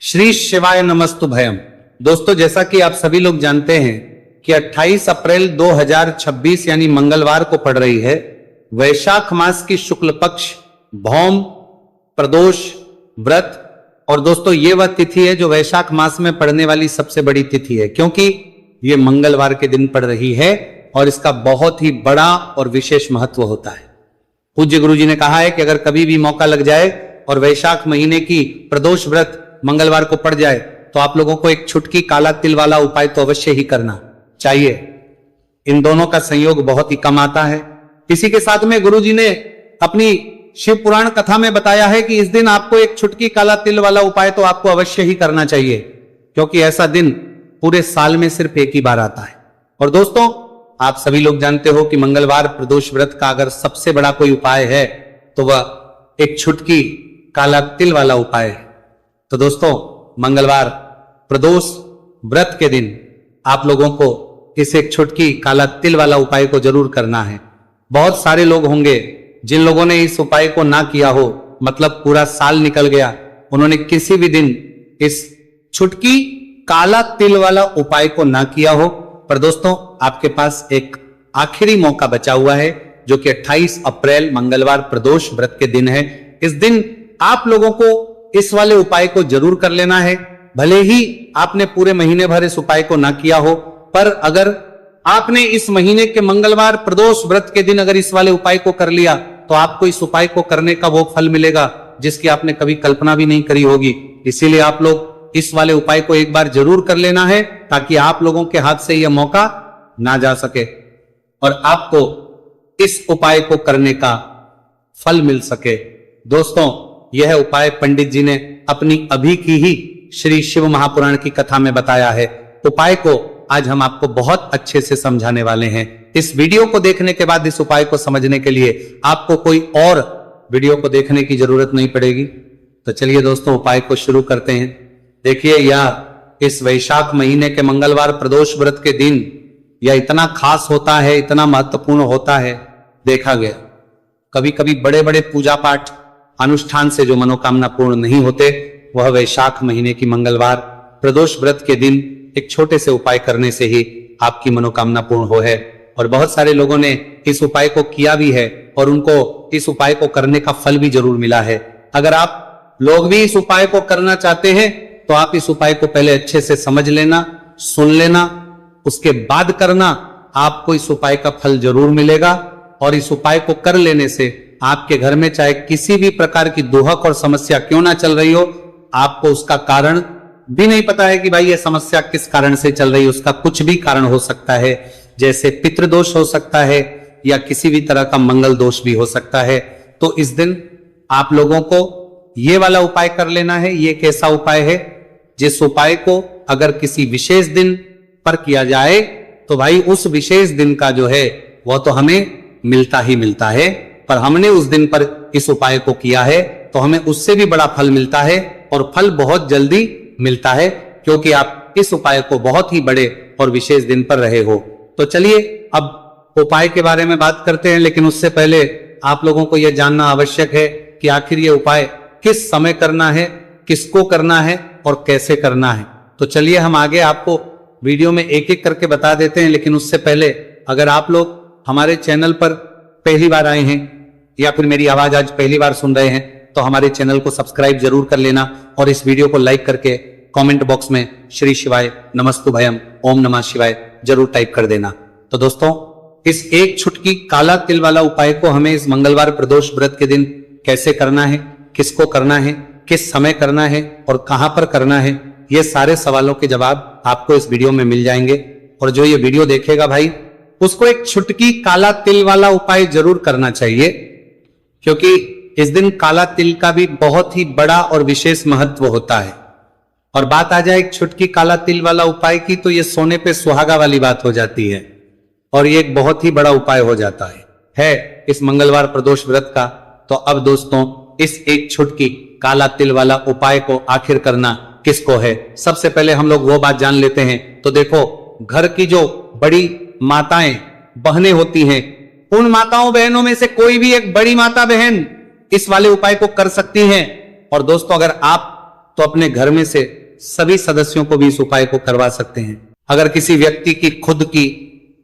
श्री शिवाय नमस्तु भयम। दोस्तों, जैसा कि आप सभी लोग जानते हैं कि 28 अप्रैल 2026 यानी मंगलवार को पड़ रही है वैशाख मास की शुक्ल पक्ष भौम प्रदोष व्रत। और दोस्तों, ये वह तिथि है जो वैशाख मास में पड़ने वाली सबसे बड़ी तिथि है, क्योंकि ये मंगलवार के दिन पड़ रही है और इसका बहुत ही बड़ा और विशेष महत्व होता है। पूज्य गुरु जी ने कहा है कि अगर कभी भी मौका लग जाए और वैशाख महीने की प्रदोष व्रत मंगलवार को पड़ जाए तो आप लोगों को एक छुटकी काला तिल वाला उपाय तो अवश्य ही करना चाहिए। इन दोनों का संयोग बहुत ही कम आता है। इसी के साथ में गुरु जी ने अपनी शिव पुराण कथा में बताया है कि इस दिन आपको एक छुटकी काला तिल वाला उपाय तो आपको अवश्य ही करना चाहिए, क्योंकि ऐसा दिन पूरे साल में सिर्फ एक ही बार आता है। और दोस्तों, आप सभी लोग जानते हो कि मंगलवार प्रदोष व्रत का अगर सबसे बड़ा कोई उपाय है तो वह एक छुटकी काला तिल वाला उपाय है। तो दोस्तों, मंगलवार प्रदोष व्रत के दिन आप लोगों को इस एक छुटकी काला तिल वाला उपाय को जरूर करना है। बहुत सारे लोग होंगे जिन लोगों ने इस उपाय को ना किया हो, मतलब पूरा साल निकल गया, उन्होंने किसी भी दिन इस छुटकी काला तिल वाला उपाय को ना किया हो। पर दोस्तों, आपके पास एक आखिरी मौका बचा हुआ है, जो कि 28 अप्रैल मंगलवार प्रदोष व्रत के दिन है। इस दिन आप लोगों को इस वाले उपाय को जरूर कर लेना है। भले ही आपने पूरे महीने भर इस उपाय को ना किया हो, पर अगर आपने इस महीने के मंगलवार प्रदोष व्रत के दिन अगर इस वाले उपाय को कर लिया तो आपको इस उपाय को करने का वो फल मिलेगा जिसकी आपने कभी कल्पना भी नहीं करी होगी। इसीलिए आप लोग इस वाले उपाय को एक बार जरूर कर लेना है, ताकि आप लोगों के हाथ से यह मौका ना जा सके और आपको इस उपाय को करने का फल मिल सके। दोस्तों, यह उपाय पंडित जी ने अपनी अभी की ही श्री शिव महापुराण की कथा में बताया है। उपाय को आज हम आपको बहुत अच्छे से समझाने वाले हैं। इस वीडियो को देखने के बाद इस उपाय को समझने के लिए आपको कोई और वीडियो को देखने की जरूरत नहीं पड़ेगी। तो चलिए दोस्तों, उपाय को शुरू करते हैं। देखिए, यह इस वैशाख महीने के मंगलवार प्रदोष व्रत के दिन यह इतना खास होता है, इतना महत्वपूर्ण होता है। देखा गया कभी कभी बड़े बड़े पूजा पाठ अनुष्ठान से जो मनोकामना पूर्ण नहीं होते, वह वैशाख महीने की मंगलवार प्रदोष व्रत के दिन एक छोटे से उपाय करने से ही आपकी मनोकामना पूर्ण हो है। और बहुत सारे लोगों ने इस उपाय को किया भी है और उनको इस उपाय को करने का फल भी जरूर मिला है। अगर आप लोग भी इस उपाय को करना चाहते हैं तो आप इस उपाय को पहले अच्छे से समझ लेना, सुन लेना, उसके बाद करना। आपको इस उपाय का फल जरूर मिलेगा और इस उपाय को कर लेने से आपके घर में चाहे किसी भी प्रकार की दुहक और समस्या क्यों ना चल रही हो, आपको उसका कारण भी नहीं पता है कि भाई ये समस्या किस कारण से चल रही है। उसका कुछ भी कारण हो सकता है, जैसे पितृदोष हो सकता है या किसी भी तरह का मंगल दोष भी हो सकता है। तो इस दिन आप लोगों को ये वाला उपाय कर लेना है। ये कैसा उपाय है? जिस उपाय को अगर किसी विशेष दिन पर किया जाए तो भाई उस विशेष दिन का जो है वह तो हमें मिलता ही मिलता है, पर हमने उस दिन पर इस उपाय को किया है तो हमें उससे भी बड़ा फल मिलता है और फल बहुत जल्दी मिलता है, क्योंकि आप इस उपाय को बहुत ही बड़े और विशेष दिन पर रहे हो। तो चलिए अब उपाय के बारे में बात करते हैं, लेकिन उससे पहले आप लोगों को यह जानना आवश्यक है कि आखिर ये उपाय किस समय करना है, किसको करना है और कैसे करना है। तो चलिए हम आगे आपको वीडियो में एक एक करके बता देते हैं। लेकिन उससे पहले अगर आप लोग हमारे चैनल पर पहली बार आए हैं या फिर मेरी आवाज आज पहली बार सुन रहे हैं तो हमारे चैनल को सब्सक्राइब जरूर कर लेना और इस वीडियो को लाइक करके कमेंट बॉक्स में श्री शिवाय नमस्तु भयम ओम नमः शिवाय जरूर टाइप कर देना। तो दोस्तों, इस एक छुटकी काला तिल वाला उपाय को हमें इस मंगलवार प्रदोष व्रत के दिन कैसे करना है, किसको करना है, किस समय करना है और कहां पर करना है, ये सारे सवालों के जवाब आपको इस वीडियो में मिल जाएंगे। और जो ये वीडियो देखेगा भाई, उसको एक छुटकी काला तिल वाला उपाय जरूर करना चाहिए, क्योंकि इस दिन काला तिल का भी बहुत ही बड़ा और विशेष महत्व होता है। और बात आ जाए एक छुटकी काला तिल वाला उपाय की, तो ये सोने पे सुहागा वाली बात हो जाती है और ये एक बहुत ही बड़ा उपाय हो जाता है इस मंगलवार प्रदोष व्रत का। तो अब दोस्तों, इस एक छुटकी काला तिल वाला उपाय को आखिर करना किसको है, सबसे पहले हम लोग वो बात जान लेते हैं। तो देखो, घर की जो बड़ी माताएं बहनें होती हैं, उन माताओं बहनों में से कोई भी एक बड़ी माता बहन इस वाले उपाय को कर सकती हैं। और दोस्तों, अगर आप तो अपने घर में से सभी सदस्यों को भी इस उपाय को करवा सकते हैं। अगर किसी व्यक्ति की खुद की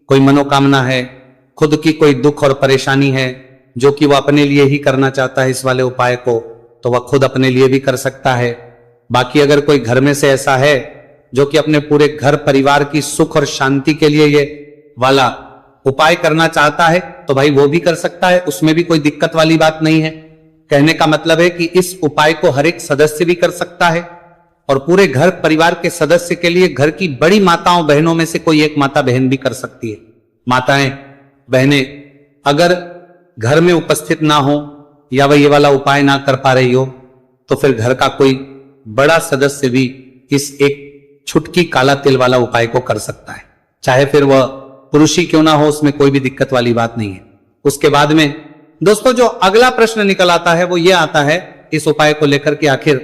कोई मनोकामना है, खुद की कोई दुख और परेशानी है जो कि वह अपने लिए ही करना चाहता है इस वाले उपाय को, तो वह खुद अपने लिए भी कर सकता है। बाकी अगर कोई घर में से ऐसा है जो कि अपने पूरे घर परिवार की सुख और शांति के लिए ये वाला उपाय करना चाहता है तो भाई वो भी कर सकता है, उसमें भी कोई दिक्कत वाली बात नहीं है। कहने का मतलब है कि इस उपाय को हर एक सदस्य भी कर सकता है और पूरे घर परिवार के सदस्य के लिए घर की बड़ी माताओं बहनों में से कोई एक माता बहन भी कर सकती है। माताएं बहनें अगर घर में उपस्थित ना हो या वह ये वाला उपाय ना कर पा रही हो तो फिर घर का कोई बड़ा सदस्य भी इस एक छुटकी काला तिल वाला उपाय को कर सकता है, चाहे फिर वह पुरुष ही क्यों ना हो, उसमें कोई भी दिक्कत वाली बात नहीं है। उसके बाद में दोस्तों जो अगला प्रश्न निकल आता है वो ये आता है इस उपाय को लेकर के आखिर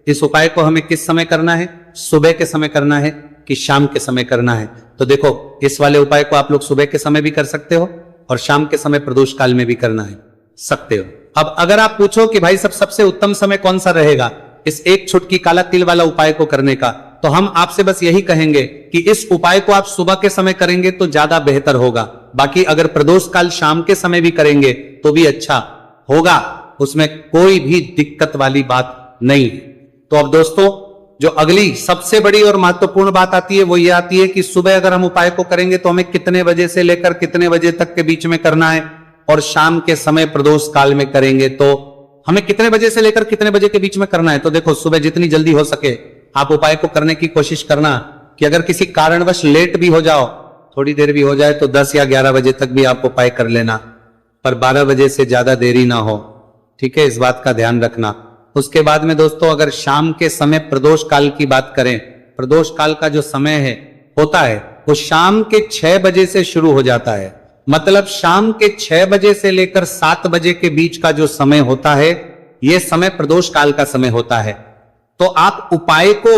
इस उपाय को हमें किस समय करना है, सुबह के समय करना है कि शाम के समय करना है। तो देखो इस वाले उपाय को आप लोग सुबह के समय भी कर सकते हो और शाम के समय प्रदोष काल में भी करना है सकते हो। अब अगर आप पूछो कि भाई सबसे उत्तम समय कौन सा रहेगा इस एक छुटकी काला तिल वाला उपाय को करने का, तो हम आपसे बस यही कहेंगे कि इस उपाय को आप सुबह के समय करेंगे तो ज्यादा बेहतर होगा। बाकी अगर प्रदोष काल शाम के समय भी करेंगे तो भी अच्छा होगा, उसमें कोई भी दिक्कत वाली बात नहीं है। तो अब दोस्तों जो अगली सबसे बड़ी और महत्वपूर्ण बात आती है वो ये आती है कि सुबह अगर हम उपाय को करेंगे तो हमें कितने बजे से लेकर कितने बजे तक के बीच में करना है, और शाम के समय प्रदोष काल में करेंगे तो हमें कितने बजे से लेकर कितने बजे के बीच में करना है। तो देखो सुबह जितनी जल्दी हो सके आप उपाय को करने की कोशिश करना कि अगर किसी कारणवश लेट भी हो जाओ, थोड़ी देर भी हो जाए तो 10 या 11 बजे तक भी आप उपाय कर लेना, पर 12 बजे से ज्यादा देरी ना हो, ठीक है, इस बात का ध्यान रखना। उसके बाद में दोस्तों अगर शाम के समय प्रदोष काल की बात करें, प्रदोष काल का जो समय है होता है वो शाम के 6 बजे से शुरू हो जाता है। मतलब शाम के 6 बजे से लेकर 7 बजे के बीच का जो समय होता है यह समय प्रदोष काल का समय होता है। तो आप उपाय को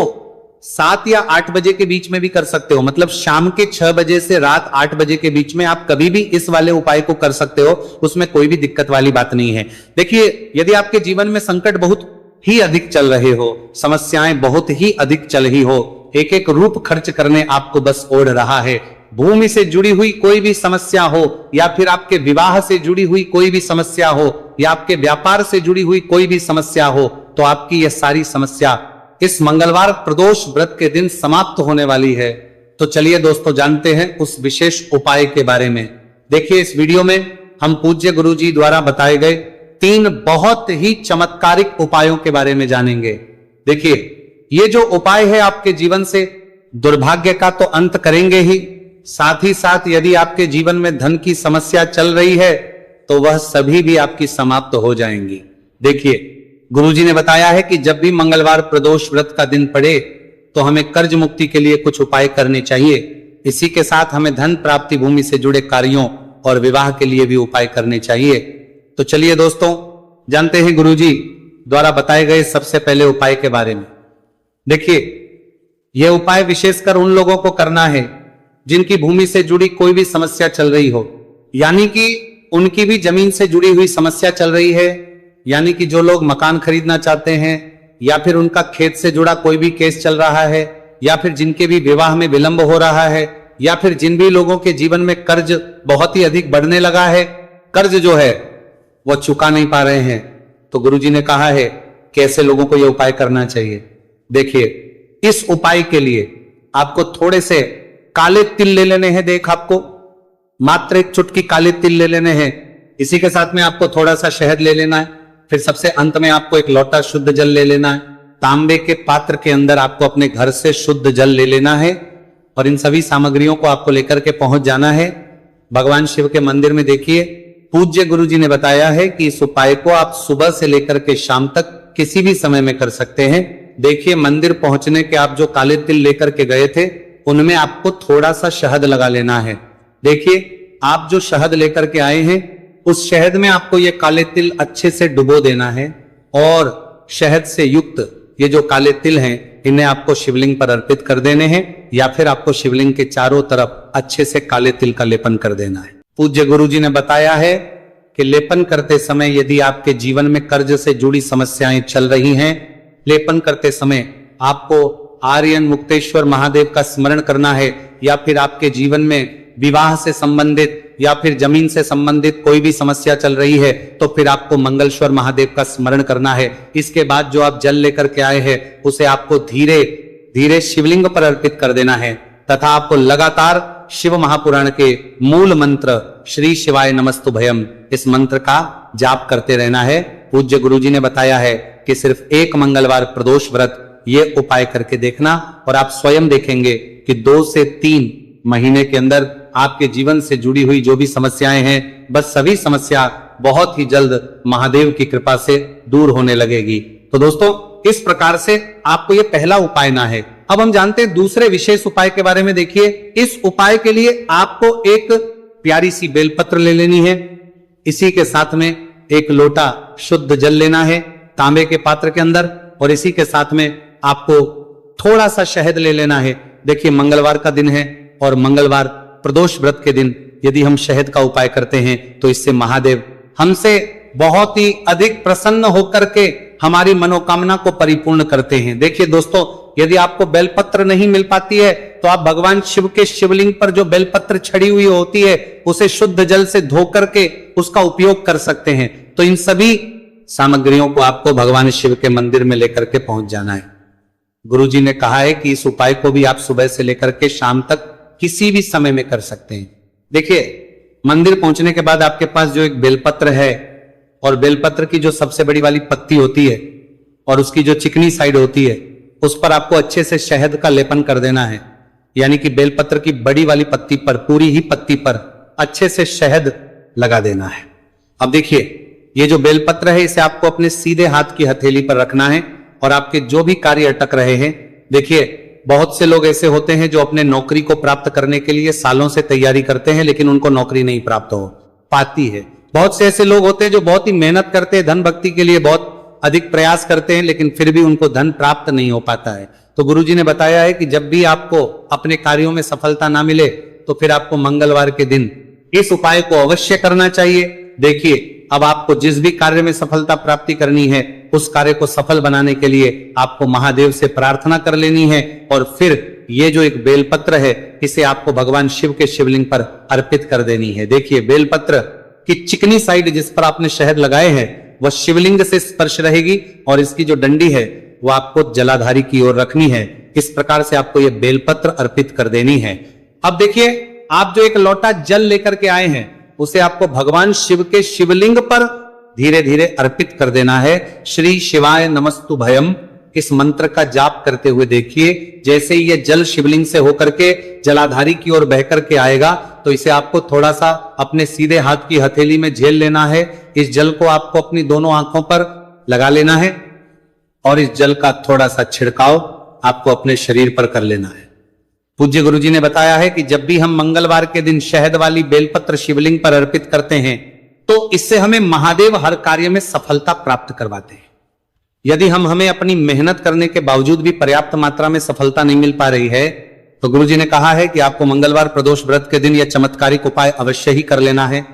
7 या 8 बजे के बीच में भी कर सकते हो, मतलब शाम के 6 बजे से रात 8 बजे के बीच में आप कभी भी इस वाले उपाय को कर सकते हो, उसमें कोई भी दिक्कत वाली बात नहीं है। देखिए यदि आपके जीवन में संकट बहुत ही अधिक चल रहे हो, समस्याएं बहुत ही अधिक चल रही हो, एक एक रूप खर्च करने आपको बस ओढ़ रहा है, भूमि से जुड़ी हुई कोई भी समस्या हो या फिर आपके विवाह से जुड़ी हुई कोई भी समस्या हो या आपके व्यापार से जुड़ी हुई कोई भी समस्या हो, तो आपकी यह सारी समस्या इस मंगलवार प्रदोष व्रत के दिन समाप्त होने वाली है। तो चलिए दोस्तों जानते हैं उस विशेष उपाय के बारे में। देखिए इस वीडियो में हम पूज्य गुरुजी द्वारा बताए गए 3 बहुत ही चमत्कारिक उपायों के बारे में जानेंगे। देखिए ये जो उपाय है आपके जीवन से दुर्भाग्य का तो अंत करेंगे ही, साथ ही साथ यदि आपके जीवन में धन की समस्या चल रही है तो वह सभी भी आपकी समाप्त हो जाएंगी। देखिए गुरुजी ने बताया है कि जब भी मंगलवार प्रदोष व्रत का दिन पड़े तो हमें कर्ज मुक्ति के लिए कुछ उपाय करने चाहिए। इसी के साथ हमें धन प्राप्ति, भूमि से जुड़े कार्यों और विवाह के लिए भी उपाय करने चाहिए। तो चलिए दोस्तों जानते हैं गुरुजी द्वारा बताए गए सबसे पहले उपाय के बारे में। देखिए यह उपाय विशेषकर उन लोगों को करना है जिनकी भूमि से जुड़ी कोई भी समस्या चल रही हो, यानी कि उनकी भी जमीन से जुड़ी हुई समस्या चल रही है, यानी कि जो लोग मकान खरीदना चाहते हैं या फिर उनका खेत से जुड़ा कोई भी केस चल रहा है या फिर जिनके भी विवाह में विलंब हो रहा है या फिर जिन भी लोगों के जीवन में कर्ज बहुत ही अधिक बढ़ने लगा है, कर्ज जो है वो चुका नहीं पा रहे हैं, तो गुरुजी ने कहा है कि ऐसे लोगों को यह उपाय करना चाहिए। देखिए इस उपाय के लिए आपको थोड़े से काले तिल ले लेने हैं। देख आपको मात्र एक चुटकी काले तिल ले लेने हैं, इसी के साथ में आपको थोड़ा सा शहद ले लेना है, फिर सबसे अंत में आपको एक लोटा शुद्ध जल ले लेना है। तांबे के पात्र के अंदर आपको अपने घर से शुद्ध जल ले लेना है और इन सभी सामग्रियों को आपको लेकर के पहुंच जाना है भगवान शिव के मंदिर में। देखिए पूज्य गुरुजी ने बताया है कि इस उपाय को आप सुबह से लेकर के शाम तक किसी भी समय में कर सकते हैं। देखिए मंदिर पहुंचने के आप जो काले तिल लेकर के गए थे उनमें आपको थोड़ा सा शहद लगा लेना है। देखिए आप जो शहद लेकर के आए हैं उस शहद में आपको ये काले तिल अच्छे से डुबो देना है और शहद से युक्त ये जो काले तिल हैं इन्हें आपको शिवलिंग पर अर्पित कर देने हैं या फिर आपको शिवलिंग के चारों तरफ अच्छे से काले तिल का लेपन कर देना है। पूज्य गुरुजी ने बताया है कि लेपन करते समय यदि आपके जीवन में कर्ज से जुड़ी समस्याएं चल रही हैं लेपन करते समय आपको आर्यन मुक्तेश्वर महादेव का स्मरण करना है, या फिर आपके जीवन में विवाह से संबंधित या फिर जमीन से संबंधित कोई भी समस्या चल रही है तो फिर आपको मंगलेश्वर महादेव का स्मरण करना है। इसके बाद जो आप जल लेकर के आए हैं उसे आपको धीरे धीरे शिवलिंग पर अर्पित कर देना है, तथा आपको लगातार शिव महापुराण के मूल मंत्र श्री शिवाय नमस्तुभयम इस मंत्र का जाप करते रहना है। पूज्य गुरुजी ने बताया है कि सिर्फ एक मंगलवार प्रदोष व्रत ये उपाय करके देखना और आप स्वयं देखेंगे कि 2 से 3 महीने के अंदर आपके जीवन से जुड़ी हुई जो भी समस्याएं हैं बस सभी समस्या बहुत ही जल्द महादेव की कृपा से दूर होने लगेगी। तो दोस्तों इस प्रकार से आपको ये पहला उपाय ना है। अब हम जानते हैं दूसरे विशेष उपाय के बारे में। देखिए, इस उपाय के लिए आपको एक प्यारी सी बेलपत्र ले लेनी है, इसी के साथ में एक लोटा शुद्ध जल लेना है तांबे के पात्र के अंदर, और इसी के साथ में आपको थोड़ा सा शहद ले लेना है। देखिए, मंगलवार का दिन है और मंगलवार प्रदोष व्रत के दिन यदि हम शहद का उपाय करते हैं तो इससे महादेव हमसे बहुत ही अधिक प्रसन्न होकर के हमारी मनोकामना को परिपूर्ण करते हैं। देखिए दोस्तों, यदि आपको बेलपत्र नहीं मिल पाती है तो आप भगवान शिव के शिवलिंग पर जो बेलपत्र छड़ी हुई होती है उसे शुद्ध जल से धो करके उसका उपयोग कर सकते हैं। तो इन सभी सामग्रियों को आपको भगवान शिव के मंदिर में लेकर के पहुंच जाना है। गुरुजी ने कहा है कि इस उपाय को भी आप सुबह से लेकर के शाम तक किसी भी समय में कर सकते हैं। देखिए, मंदिर पहुंचने के बाद आपके पास जो एक बेलपत्र है और बेलपत्र की जो सबसे बड़ी वाली पत्ती होती है और उसकी जो चिकनी साइड होती है उस पर आपको अच्छे से शहद का लेपन कर देना है। यानी कि बेलपत्र की बड़ी वाली पत्ती पर, पूरी ही पत्ती पर अच्छे से शहद लगा देना है। अब देखिए, ये जो बेलपत्र है इसे आपको अपने सीधे हाथ की हथेली पर रखना है और आपके जो भी कार्य अटक रहे हैं, देखिए बहुत से लोग ऐसे होते हैं जो अपने नौकरी को प्राप्त करने के लिए सालों से तैयारी करते हैं लेकिन उनको नौकरी नहीं प्राप्त हो पाती है। बहुत से ऐसे लोग होते हैं जो बहुत ही मेहनत करते हैं, धन भक्ति के लिए बहुत अधिक प्रयास करते हैं लेकिन फिर भी उनको धन प्राप्त नहीं हो पाता है। तो गुरुजी ने बताया है कि जब भी आपको अपने कार्यों में सफलता ना मिले तो फिर आपको मंगलवार के दिन इस उपाय को अवश्य करना चाहिए। देखिए, अब आपको जिस भी कार्य में सफलता प्राप्ति करनी है उस कार्य को सफल बनाने के लिए आपको महादेव से प्रार्थना कर लेनी है, और फिर ये जो एक बेलपत्र है इसे आपको भगवान शिव के शिवलिंग पर अर्पित कर देनी है। देखिए, बेलपत्र की चिकनी साइड जिस पर आपने शहद लगाए हैं वह शिवलिंग से स्पर्श रहेगी और इसकी जो डंडी है वो आपको जलाधारी की ओर रखनी है। इस प्रकार से आपको ये बेलपत्र अर्पित कर देनी है। अब देखिए, आप जो एक लोटा जल लेकर के आए हैं उसे आपको भगवान शिव के शिवलिंग पर धीरे धीरे अर्पित कर देना है। श्री शिवाय नमस्तुभयम इस मंत्र का जाप करते हुए देखिए, जैसे ही ये जल शिवलिंग से होकर के जलाधारी की ओर बह करके आएगा तो इसे आपको थोड़ा सा अपने सीधे हाथ की हथेली में झेल लेना है। इस जल को आपको अपनी दोनों आंखों पर लगा लेना है और इस जल का थोड़ा सा छिड़काव आपको अपने शरीर पर कर लेना है। पूज्य गुरुजी ने बताया है कि जब भी हम मंगलवार के दिन शहद वाली बेलपत्र शिवलिंग पर अर्पित करते हैं तो इससे हमें महादेव हर कार्य में सफलता प्राप्त करवाते हैं। यदि हमें अपनी मेहनत करने के बावजूद भी पर्याप्त मात्रा में सफलता नहीं मिल पा रही है तो गुरुजी ने कहा है कि आपको मंगलवार प्रदोष व्रत के दिन यह चमत्कारिक उपाय अवश्य ही कर लेना है।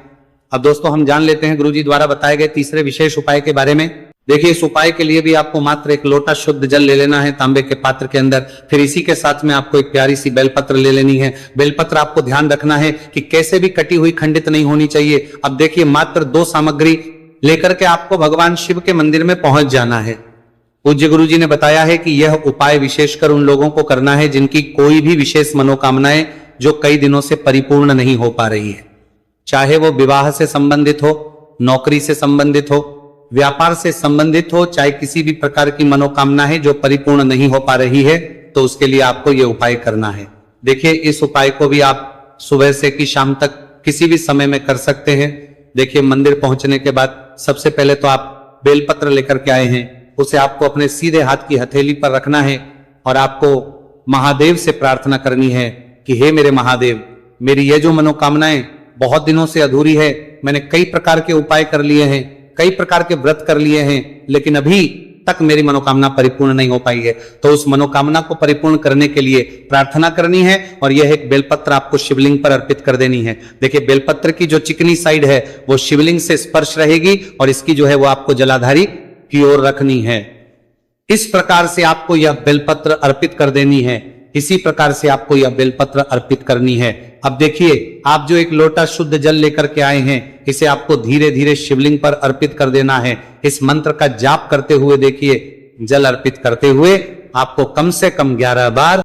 अब दोस्तों, हम जान लेते हैं गुरुजी द्वारा बताए गए तीसरे विशेष उपाय के बारे में। देखिए, इस उपाय के लिए भी आपको मात्र एक लोटा शुद्ध जल ले लेना है तांबे के पात्र के अंदर। फिर इसी के साथ में आपको एक प्यारी सी बेलपत्र ले लेनी है। बेलपत्र आपको ध्यान रखना है कि कैसे भी कटी हुई खंडित नहीं होनी चाहिए। अब देखिए, मात्र 2 सामग्री लेकर के आपको भगवान शिव के मंदिर में पहुंच जाना है। पूज्य गुरुजी ने बताया है कि यह उपाय विशेषकर उन लोगों को करना है जिनकी कोई भी विशेष मनोकामनाएं जो कई दिनों से परिपूर्ण नहीं हो पा रही है, चाहे वो विवाह से संबंधित हो, नौकरी से संबंधित हो, व्यापार से संबंधित हो, चाहे किसी भी प्रकार की मनोकामना है जो परिपूर्ण नहीं हो पा रही है तो उसके लिए आपको यह उपाय करना है। देखिए, इस उपाय को भी आप सुबह से कि शाम तक किसी भी समय में कर सकते हैं। देखिए, मंदिर पहुंचने के बाद सबसे पहले तो आप बेलपत्र लेकर के आए हैं, उसे आपको अपने सीधे हाथ की हथेली पर रखना है और आपको महादेव से प्रार्थना करनी है कि हे मेरे महादेव, मेरी ये जो मनोकामनाएं बहुत दिनों से अधूरी है, मैंने कई प्रकार के उपाय कर लिए हैं, कई प्रकार के व्रत कर लिए हैं, लेकिन अभी तक मेरी मनोकामना परिपूर्ण नहीं हो पाई है। तो उस मनोकामना को परिपूर्ण करने के लिए प्रार्थना करनी है और यह एक बेलपत्र आपको शिवलिंग पर अर्पित कर देनी है। देखिए, बेलपत्र की जो चिकनी साइड है वो शिवलिंग से स्पर्श रहेगी और इसकी जो है वो आपको जलाधारी की ओर रखनी है। इस प्रकार से आपको यह बेलपत्र अर्पित कर देनी है। इसी प्रकार से आपको यह बेलपत्र अर्पित करनी है। अब देखिए, आप जो एक लोटा शुद्ध जल लेकर के आए हैं, इसे आपको धीरे धीरे शिवलिंग पर अर्पित कर देना है। इस मंत्र का जाप करते हुए देखिए, जल अर्पित करते हुए आपको कम से कम 11 बार